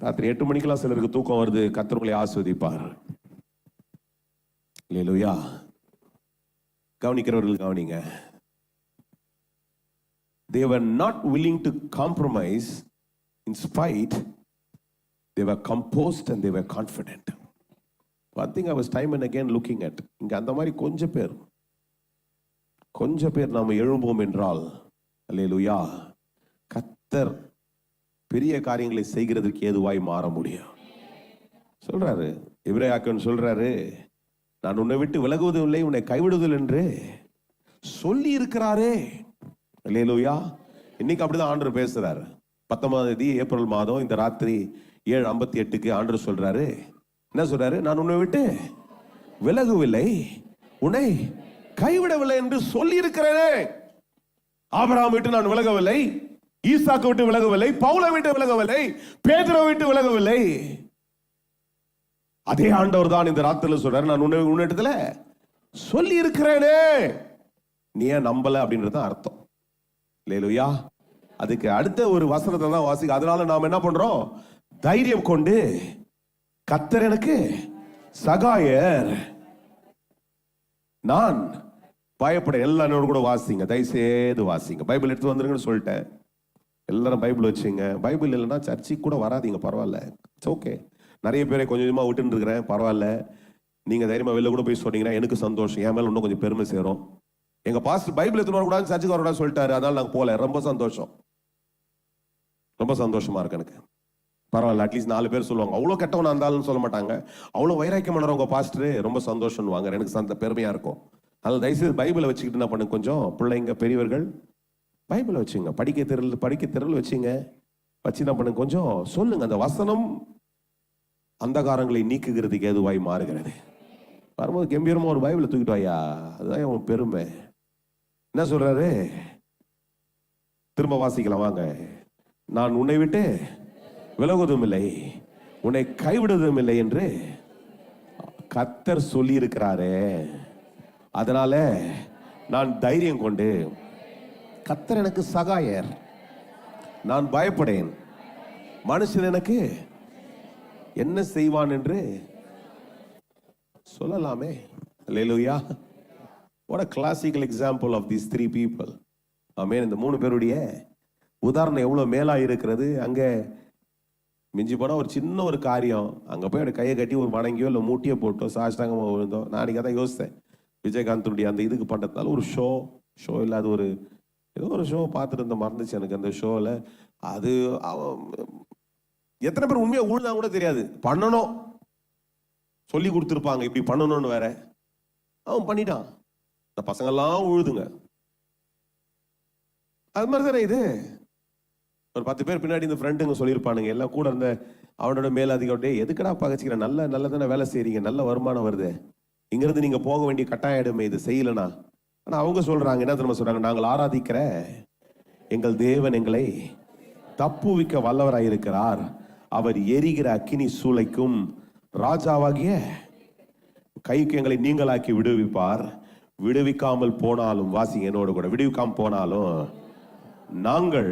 ராத்திரி 8 மணிக்கெல்லாம் சிலருக்கு தூக்கம் வருது. கர்த்தர் உங்களை ஆசீர்வதிப்பார். அல்லேலூயா. கவனிக்கிறவர்கள் கவனிங்க. They were not willing to compromise in spite. They were composed and they were confident. One thing I was time and again looking at, இங்க அந்த மாதிரி கொஞ்சம் பேர் நாம எழும்போம் என்றால், அல்லேலூயா, கர்த்தர் பெரிய காரியங்களை செய்கிறதுக்கு ஏதுவாய் மாற முடியும். சொல்றாரு எபிரேயன் சொல்றாரு, நான் உன்னை விட்டு விலகுவதில்லை, உன்னை கைவிடுவதில்லை என்று சொல்லி இருக்கிறாரே. அல்லேலூயா. இன்னைக்கு அப்படிதான் ஆண்டவர் பேசுறாரு. 19ஆம் தேதி ஏப்ரல் மாதம் இந்த ராத்திரி 7:58 ஆண்டவர் சொல்றாரு, என்ன சொல்றாரு? நான் உன்னை விட்டு விலகுவில்லை, உன்னை கைவிடவில்லை என்று சொல்லி இருக்கிறேனே. ஆபிரகாம் விட்டு நான் விலகவில்லை, ஈசாக்கு விட்டு விலகவில்லை, பவுலை விட்டு விலகவில்லை, பேதுருவை விட்டு விலகவில்லை. அதே ஆண்டவர் தான் இந்த ராத்திரில சொல்றாரு, நான் உன்னிடத்துல சொல்லி இருக்கிறேனே, நீ ஏன் நம்பல அப்படின்றது அர்த்தம். அல்லேலூயா. அதுக்கு அடுத்த ஒரு வசனத்தை தான் வாசிக்க. அதனால நாம் என்ன பண்றோம்? தைரியம் கொண்டு கர்த்தர் எனக்கு சகாயர், நான் பயப்பட. எல்லாரும் கூட வாசிங்க, தயவுசெய்து வாசிங்க. பைபிள் எடுத்து வந்துருங்கன்னு சொல்லிட்டேன். எல்லாரும் பைபிள் வச்சுங்க. பைபிள் இல்லைன்னா சர்ச்சைக்கு கூட வராதிங்க, பரவாயில்ல, இட்ஸ் ஓகே. நிறைய பேரை கொஞ்சம் கொஞ்சமா விட்டுன்னு இருக்கிறேன், பரவாயில்ல. நீங்க தைரியமா வெளில கூட போய் சொன்னீங்கன்னா எனக்கு சந்தோஷம், என் மேல இன்னும் கொஞ்சம் பெருமை சேரும். எங்க பாஸ்டர் பைபிள் எடுத்து வரக்கூடாது, சர்ச்சுக்கு வரக்கூடாது சொல்லிட்டாரு, அதனால நாங்க போல. ரொம்ப சந்தோஷம், ரொம்ப சந்தோஷமா இருக்கு எனக்கு. பரவாயில்ல, அட்லீஸ்ட் 4 பேர் சொல்லுவாங்க, அவ்வளோ கெட்டவனா இருந்தாலும் சொல்ல மாட்டாங்க, அவ்வளோ வைராக்கியம் பண்ணுறவங்க பாஸ்டர் ரொம்ப சந்தோஷம் வாங்க, எனக்கு அந்த பெருமையா இருக்கும். அதனால தயவுசெய்து பைபிளை வச்சுக்கிட்டு என்ன பண்ணுங்க, கொஞ்சம் பிள்ளைங்க பெரியவர்கள் பைபிளை வச்சுங்க, படிக்க திரள் வச்சுங்க. வச்சு என்ன பண்ணுங்க, கொஞ்சம் சொல்லுங்க. அந்த வசனம் அந்தகாரங்களை நீக்குகிறதுக்கு ஏதுவாய் மாறுகிறது. வரும்போது கம்பீரமா ஒரு பைபிளை தூக்கிட்டு வாயா, அதுதான் உன் பெருமை. என்ன சொல்றாரு? திரும்ப வாசிக்கலாம் வாங்க. நான் உன்னை விட்டு விலகுவதும் இல்லை, உன்னை கைவிடுவதும் இல்லை என்று கர்த்தர் சொல்லி இருக்கிறாரே, அதனால நான் தைரியம் கொண்டு கர்த்தர் எனக்கு சகாயர், நான் பயப்படேன், மனுஷன் எனக்கு என்ன செய்வான் என்று சொல்லலாமே. அல்லேலூயா. What a classical example of these 3 people. ஆமென். இந்த 3 பேருடைய உதாரணம் எவ்வளவு மேலா இருக்கிறது. அங்க மிஞ்சி போனா ஒரு சின்ன ஒரு காரியம், அங்க போய் அப்படி கையை கட்டி ஒரு வணங்கியோ இல்லை மூட்டியோ போட்டோ சாஷ்டாங்கமா விழுந்தோ. நான் அன்னைக்கு அதான் யோசித்தேன், விஜயகாந்தனுடைய அந்த இதுக்கு பண்றதுனால ஒரு ஷோ இல்லாத ஒரு ஏதோ ஒரு ஷோ பார்த்துட்டு இருந்த மறந்துச்சு எனக்கு. அந்த ஷோவில் அது எத்தனை பேர் உண்மையாக உழுந்தா கூட தெரியாது, பண்ணணும் சொல்லி கொடுத்துருப்பாங்க, இப்படி பண்ணணும்னு வேற. அவன் பண்ணிட்டான், இந்த பசங்கள்லாம் உழுதுங்க. அது மாதிரி தானே இது. ஒரு 10 பேர் பின்னாடி இந்த ஃப்ரெண்டுங்க சொல்லியிருப்பானுங்க, எல்லாம் கூட இருந்த அவனோட மேலதிகாரி, எதுக்கடா பகச்சிக்கிற, நல்ல தானே வேலை செய்றீங்க, நல்ல வருமானம் வருது, இங்கிருந்து நீங்க போக வேண்டிய கட்டாயமே இது செய்யலனா. ஆனா அவங்க சொல்றாங்க, என்ன தெரியுமா சொல்றாங்க? நாங்கள் ஆராதிக்கிற எங்கள் தேவன் எங்களை தப்புவிக்க வல்லவராயிருக்கிறார், அவர் எரிகிற அக்கினி சூளைக்கும் ராஜாவாகிய கைக்கு எங்களை நீங்களாக்கி விடுவிப்பார். விடுவிக்காமல் போனாலும், வாசிங்க என்னோட கூட, விடுவிக்காமல் போனாலும் நாங்கள்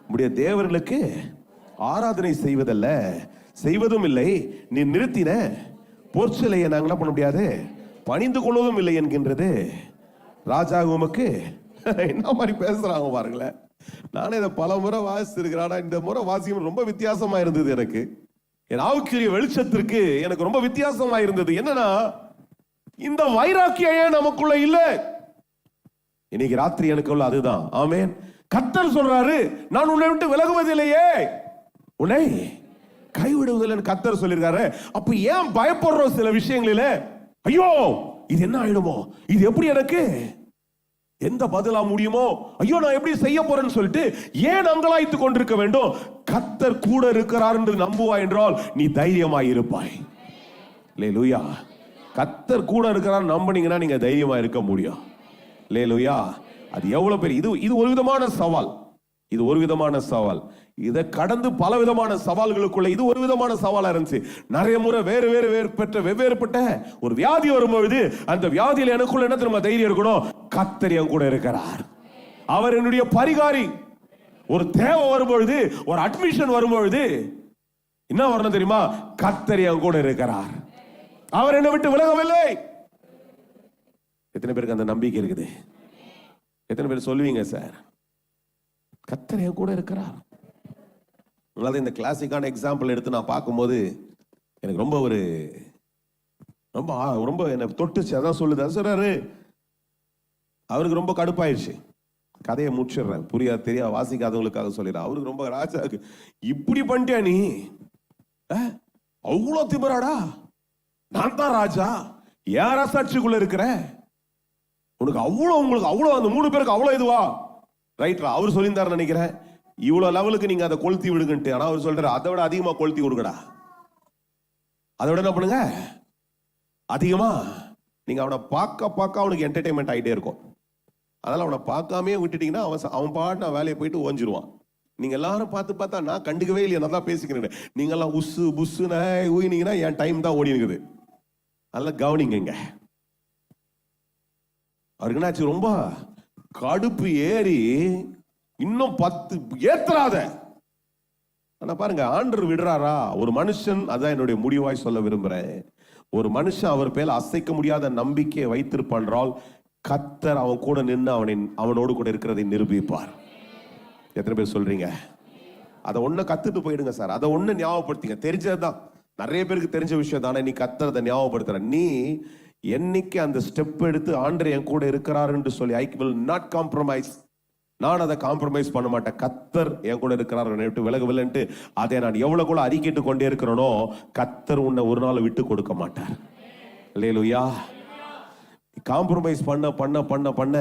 உம்முடைய தேவர்களுக்கு ஆராதனை செய்வதல்ல, செய்வதும் இல்லை, நீ நிறுத்தின பொற்சிலையை நாங்கள் என்ன பண்ண முடியாது, பணிந்து கொள்வதும் இல்லை என்கின்றது ராஜா உமக்கு. என்ன மாதிரி பேசுறாங்க பாருங்களேன். நானே இதை பல முறை வாசிச்சிருக்கிறேன், இந்த முறை வாசிக்கும் ரொம்ப வித்தியாசமா இருந்தது எனக்கு. என் ஆவிக்குரிய வெளிச்சத்திற்கு எனக்கு ரொம்ப வித்தியாசமா இருந்தது. என்னன்னா, இந்த வைராக்கியம் நமக்குள்ள இல்ல. இன்னைக்கு ராத்திரி எனக்கு உள்ள அதுதான். ஆமென். கர்த்தர் சொல்றாரு, நான் உன்னை விட்டு விலகுவதில்லையே, உன்னை கைவிடுவதில்லை கர்த்தர் சொல்லியிருக்காரு. அப்ப ஏன் பயப்படுறோம் சில விஷயங்களில? ஐயோ இது என்ன ஆயிடுமோ, இது எப்படி எனக்கு எந்த பதிலா முடியுமோ, ஐயோ நான் எப்படி செய்ய போறேன்னு சொல்லிட்டு ஏன் அங்கலாய்த்து கொண்டிருக்க வேண்டும்? கர்த்தர் கூட இருக்கிறார் என்று நம்புவாய் என்றால் நீ தைரியமாய் இருப்பாய். அல்லேலூயா. கர்த்தர் கூட இருக்கிறார் நம்பினீங்கன்னா நீங்க தைரியமா இருக்க முடியும். அல்லேலூயா. அது எவ்வளவு பெரிய இது ஒரு விதமான சவால். இது ஒரு விதமான சவால். இதை கடந்து பல விதமான சவால்களுக்குள்ள இது ஒரு விதமான சவாலா இருந்துச்சு. நிறைய முறை வெவ்வேறுபட்ட ஒரு வியாதி வரும்பொழுது அந்த வியாதியில எனக்குள்ள என்ன தெரியுமா தைரியம் இருக்கணும்? கர்த்தர் என் கூட இருக்கிறார், அவர் என்னுடைய பரிகாரி. ஒரு தேவை வரும்பொழுது, ஒரு அட்மிஷன் வரும்பொழுது என்ன வரணும் தெரியுமா? கர்த்தர் என் கூட இருக்கிறார், அவர் என்னை விட்டு விலகவில்லை. எத்தனை பேருக்கு அந்த நம்பிக்கை இருக்குது? எத்தனை பேர் சொல்லுவீங்க, சார் கர்த்தர் என் கூட இருக்கிறார்? அதனால இந்த கிளாசிக்கான எக்ஸாம்பிள் எடுத்து நான் பார்க்கும்போது எனக்கு ரொம்ப ரொம்ப என்ன தொட்டுச்சு. அதான் சொல்லுது, சொல்றாரு, அவருக்கு ரொம்ப கடுப்பாயிடுச்சு. கதையை முடிச்சிடுறேன், புரியாது தெரியாது வாசிக்காதவங்களுக்காக சொல்லிடுறேன். அவருக்கு ரொம்ப, ராஜாவுக்கு இப்படி பண்ணிட்டியா நீ, அவ்வளோ திமிராடா, நான் தான் ராஜா, யாரா சாட்சிக்குள்ள இருக்கிற, உனக்கு உங்களுக்கு அவ்வளோ, அந்த 3 பேருக்கு அவ்வளோ இதுவா? ரைட்ரா, அவர் சொல்லியிருந்தாரு நினைக்கிறேன், இவ்வளவு லெவலுக்கு நீங்க அதை கொளுத்தி விடுங்கன்ட்டு. ஆனா அவர் சொல்றாரு, அதை விட அதிகமா கொளுத்தி விடுங்கடா. அதை விட என்ன பண்ணுங்க, அதிகமா நீங்க அவனை பார்க்க அவனுக்கு என்டர்டைன்மெண்ட் ஆகிட்டே இருக்கும். அதனால அவனை பார்க்காமே விட்டுட்டீங்கன்னா அவன் பாட்டு நான் வேலையை போயிட்டு ஓஞ்சிருவான். நீங்க எல்லாரும் பார்த்தா நான் கண்டுக்கவே இல்லையா, நான் தான் பேசிக்கிறேன். நீங்க எல்லாம் உசு புஸ்ஸுன்னு ஊயினீங்கன்னா என் டைம் தான் ஓடி இருக்குது. அதெல்லாம் கவனிங்க. அவருக்கு என்னாச்சு, ரொம்ப கடுப்பு ஏறி இன்னும் 10 ஏத்துறாத. ஆனா பாருங்க, ஆண்டவர் விடுறாரா? ஒரு மனுஷன், அதான் என்னுடைய முடிவாய் சொல்ல விரும்புறேன், ஒரு மனுஷன் அவர் பேர் அசைக்க முடியாத நம்பிக்கையை வைத்திருப்பான், கர்த்தர் அவன் கூட நின்று அவனோடு கூட இருக்கிறதை நிரூபிப்பார். எத்தனை பேர் சொல்றீங்க? அதை ஒண்ணு கத்துட்டு போயிடுங்க சார். அதை ஒண்ணு ஞாபகப்படுத்திங்க. தெரிஞ்சதுதான், நிறைய பேருக்கு தெரிஞ்ச விஷயம் தானே. நீ கர்த்தர் அதை ஞாபகப்படுத்துற. நீ என்னைக்கு அந்த ஸ்டெப் எடுத்து ஆண்டவர் என் கூட இருக்கிறாருன்னு சொல்லி, ஐ வில் நாட் காம்ப்ரமைஸ், நான் அதை காம்ப்ரமைஸ் பண்ண மாட்டேன், கர்த்தர் என் கூட இருக்கிறார் விட்டு விலகவில்லைன்ட்டு அதை நான் எவ்வளவு அறிக்கைட்டு கொண்டே இருக்கிறனோ, கர்த்தர் உன்னை ஒரு நாள் விட்டு கொடுக்க மாட்டார். அல்லேலூயா. காம்ப்ரமைஸ் பண்ண பண்ண பண்ண பண்ண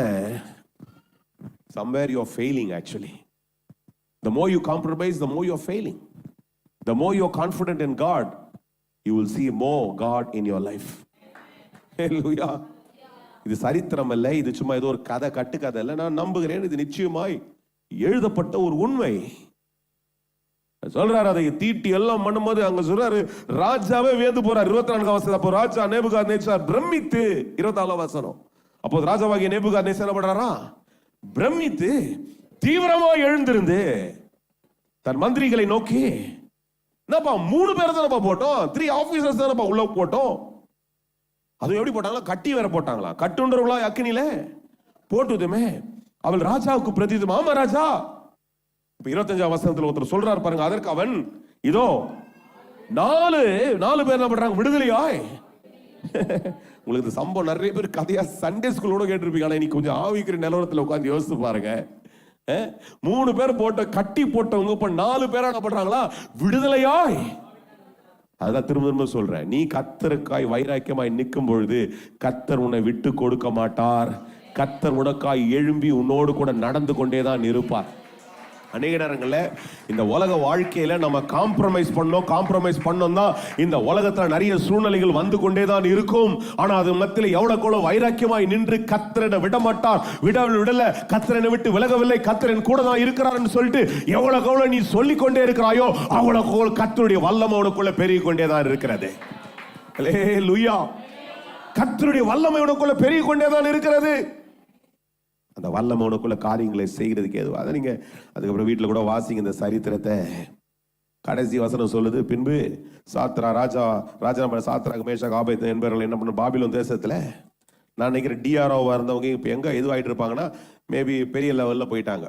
somewhere you are failing actually. The more you compromise, the more you are failing. The more you are confident in God, you will see more God in your life. Hallelujah. இது சரித்திரம் அல்ல, இது சும்மா ஏதோ ஒரு கதை, கட்டு கதை இல்லை. நான் நம்புகிறேன் இது நிச்சயமாய் எழுதப்பட்ட ஒரு உண்மை. சொல்றாரு, அதை தீட்டி எல்லாம் பண்ணும்போது அங்க சொல்றாரு, ராஜாவே வேந்து போறார். 24 வசனம். அப்போ ராஜா நேபுகாத்நேச்சார் பிரமித்து, 24 வசனம். அப்போ ராஜாவாகிய நேபுகாத்நேச்சார் என்ன பண்றாரா? பிரமித்து தீவிரமாக எழுந்திருந்து தன் மந்திரிகளை நோக்கி, என்னப்பா 3 பேர் தானப்பா போட்டோம், 3 ஆபீசர்ஸ் தானப்பா உள்ள போட்டோம். அது எப்படி போட்டாங்களா? கட்டி வேற போட்டாங்களா? கட்டுன்றவங்களா அக்கினில போட்டுதுமே. அவள் ராஜாவுக்கு பிரதிதும், ஆமா ராஜா. இப்ப 25 வசனத்துல ஒருத்தர் சொல்றாரு பாருங்க, அதற்கு அவன், இதோ 4 பேர் என்ன பண்றாங்க? விடுதலையாய். உங்களுக்கு இந்த சம்பவம் நிறைய பேர் கதையா சண்டே ஸ்கூலோட கேட்டிருப்பீங்க. ஆனா இன்னைக்கு கொஞ்சம் ஆவிக்கிற நிலவரத்துல உட்காந்து யோசித்து பாருங்க. 3 பேர் போட்ட, கட்டி போட்டவங்க இப்ப 4 பேரா என்ன பண்றாங்களா? விடுதலையாய். அதான் திரும்ப சொல்றேன், நீ கர்த்தருக்காய் வைராக்கியமாய் நிற்கும் பொழுது கர்த்தர் உன்னை விட்டு கொடுக்க மாட்டார். கர்த்தர் உனக்காய் எழும்பி உன்னோடு கூட நடந்து கொண்டேதான் இருப்பார். அநேக நேரங்கள்ல இந்த உலக வாழ்க்கையில நம்ம காம்ப்ரமைஸ் பண்ணோம் தான் இந்த உலகத்துல நிறைய சூழ்நிலைகள் வந்து கொண்டேதான் இருக்கும். ஆனா அது மத்தியில எவ்வளவு வைராக்கியமாய் நின்று கர்த்தரை விட மாட்டார், விடல, கர்த்தரை விட்டு விலகவில்லை, கர்த்தரின் கூட தான் இருக்கிறார்னு சொல்லிட்டு எவ்வளவு நீ சொல்லிக் கொண்டே இருக்கிறாயோ அவ்வளவு கர்த்தருடைய வல்லமை உனக்குள்ள பெருகி கொண்டேதான் இருக்கிறது. அல்லேலூயா. கர்த்தருடைய வல்லமை உனக்குள்ள பெருகி கொண்டேதான் இருக்கிறது. அந்த வல்லமை உனக்குள்ள காரியங்களை செய்கிறதுக்கு ஏதுவா. அதை நீங்க அதுக்கப்புறம் வீட்டில் கூட வாசிங்க இந்த சரித்திரத்தை. கடைசி வசனம் சொல்லுது, பின்பு ராஜா சாத்ராக் மேஷாக் ஆபேத்நேகோ என்பவர்கள் என்ன பண்ண, பாபிலோன் தேசத்துல நான் நினைக்கிறேன் டிஆர்ஓவா இருந்தவங்க இப்ப எங்க எதுவாயிட்டு இருப்பாங்கன்னா, மேபி பெரிய லெவல்ல போயிட்டாங்க.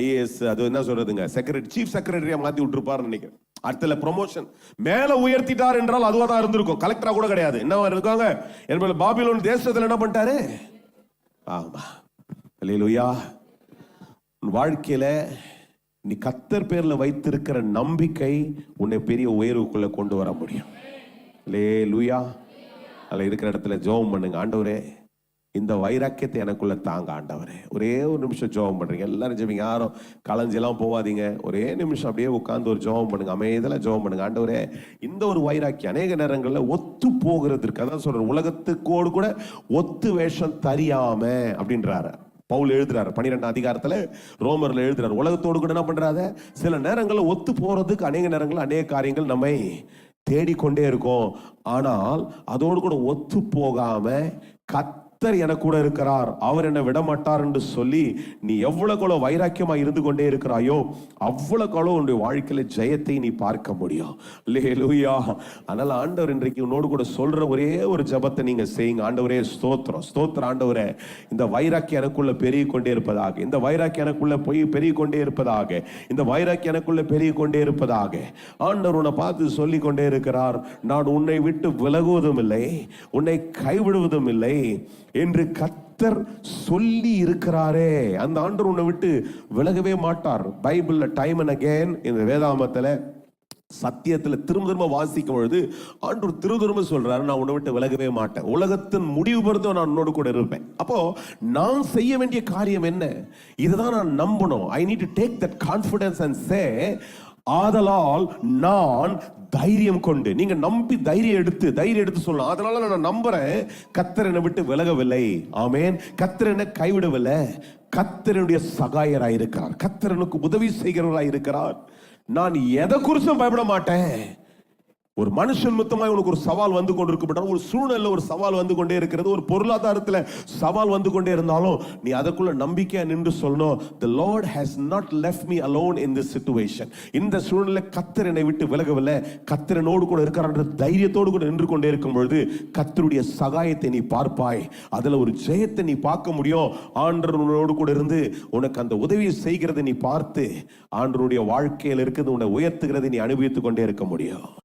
ஐஏஎஸ், அது என்ன சொல்றதுங்க, சீஃப் செக்ரட்டரியா மாத்தி விட்டுருப்பாருன்னு நினைக்கிறேன். அடுத்த ப்ரொமோஷன் மேல உயர்த்திட்டார் என்றால் அதுவா தான் இருந்திருக்கும், கலெக்டரா கூட கிடையாது. என்ன இருக்காங்க என்பது பாபிலோன் தேசத்துல என்ன பண்ணிட்டாரு? ஆமா. அல்லேலூயா. உன் வாழ்க்கையில நீ கர்த்தர் பேர்ல வைத்திருக்கிற நம்பிக்கை உன்னை பெரிய உயர்வுக்குள்ள கொண்டு வர முடியும். அல்லேலூயா. அதுல இருக்கிற இடத்துல ஜெபம் பண்ணுங்க, ஆண்டவரே இந்த வைராக்கியத்தை எனக்குள்ள தாங்க ஆண்டவரே. ஒரே ஒரு நிமிஷம் ஜெபம் பண்றீங்க, எல்லாரும் ஜெபிங்க, யாரும் கலஞ்செல்லாம் போவாதீங்க. ஒரே நிமிஷம் அப்படியே உட்கார்ந்து ஒரு ஜெபம் பண்ணுங்க, அமைதியெல்லாம் ஜெபம் பண்ணுங்க. ஆண்டவரே இந்த ஒரு வைராக்கியம் அநேக நேரங்களில் ஒத்து போகிறதுக்கு, அதான் சொல்றேன், உலகத்துக்கோடு கூட ஒத்து வேஷம் தெரியாம அப்படின்றாரு பவுல் எழுதுறாரு 12ஆம் அதிகாரத்துல, ரோமர்ல எழுதுறாரு. உலகத்தோடு கூட என்ன பண்றாரு? சில நேரங்களில் ஒத்து போறதுக்கு அநேக நேரங்கள் அநேக காரியங்கள் நம்மை தேடிக்கொண்டே இருக்கும். ஆனால் அதோடு கூட ஒத்து போகாம கர்த்தர் எனக்கு கூட இருக்கிறார், அவர் என்னை விட மாட்டார் என்று சொல்லி நீ எவ்வளவு வைராக்கியமா இருந்து கொண்டே இருக்கிறாயோ அவ்வளவு உன்னுடைய வாழ்க்கையில ஜெயத்தை நீ பார்க்க முடியும். அல்லேலூயா. அதனால ஆண்டவர் இன்றைக்கு உன்னோடு கூட சொல்ற ஒரே ஒரு ஜெபத்தை நீங்க செய்யுங்க. ஆண்டவரே ஸ்தோத்திரம், ஸ்தோத்திரம். ஆண்டவரே இந்த வைராக்கியம் எனக்குள்ள பெருகி கொண்டே இருப்பதாக, இந்த வைராக்கியம் எனக்குள்ள போய் பெருகி கொண்டே இருப்பதாக, இந்த வைராக்கியம் எனக்குள்ள பெருகி கொண்டே இருப்பதாக. ஆண்டவர் உன்னை பார்த்து சொல்லி கொண்டே இருக்கிறார், நான் உன்னை விட்டு விலகுவதும் இல்லை, உன்னை கைவிடுவதும் இல்லை என்று கர்த்தர் சொல்லி இருக்கிறாரே. அந்த ஆண்டவர் உன்னை விட்டு விலகவே மாட்டார். பைபிள்ல டைம் அண்ட் அகைன் இந்த வேதாமத்துல சத்தியத்துல திரும்ப வாசிக்கும் பொழுது ஆண்டவர் திரும்ப சொல்றாரு, நான் உன்னை விட்டு விலகவே மாட்டேன், உலகத்தின் முடிவு பொறுத்து நான் உன்னோடு கூட இருப்பேன். அப்போ நான் செய்ய வேண்டிய காரியம் என்ன? இதுதான் நான் நம்பணும். I need to take that confidence and say, ஆதலால் நான் தைரியம் கொண்டு, நீங்க நம்பி தைரியம் எடுத்து சொல்லலாம். அதனால நான் நம்புறேன், கர்த்தர் என்னை விட்டு விலகவில்லை. ஆமென். கர்த்தர் என்னை கைவிடவில்லை. கர்த்தருடைய சகாயராய் இருக்கிறார். கர்த்தர் எனக்கு உதவி செய்கிறவராய் இருக்கிறார். நான் எதை குறிச்சும் பயப்பட மாட்டேன். ஒரு மனுஷன் மொத்தமாய் உனக்கு ஒரு சவால் வந்து கொண்டிருக்கப்பட்டாலும், ஒரு சூழ்நிலை ஒரு சவால் வந்து கொண்டே இருக்கிறது, ஒரு பொருளாதாரத்தில் சவால் வந்து கொண்டே இருந்தாலும், நீ அதற்குள்ள நம்பிக்கையா நின்று சொல்லணும், the Lord has not left me alone in this situation. இந்த சூழ்நிலை கர்த்தர் என்னை விட்டு விலகவில்லை, கர்த்தர் என்னோடு கூட இருக்கிறார் தைரியத்தோடு கூட நின்று கொண்டே இருக்கும் பொழுது கர்த்தருடைய சகாயத்தை நீ பார்ப்பாய். அதுல ஒரு ஜெயத்தை நீ பார்க்க முடியும். ஆண்டவரோடு கூட இருந்து உனக்கு அந்த உதவியை செய்கிறதை நீ பார்த்து ஆண்டவருடைய வாழ்க்கையில் இருக்கிறது உன்னை உயர்த்துகிறதை நீ அனுபவித்துக் கொண்டே இருக்க முடியும்.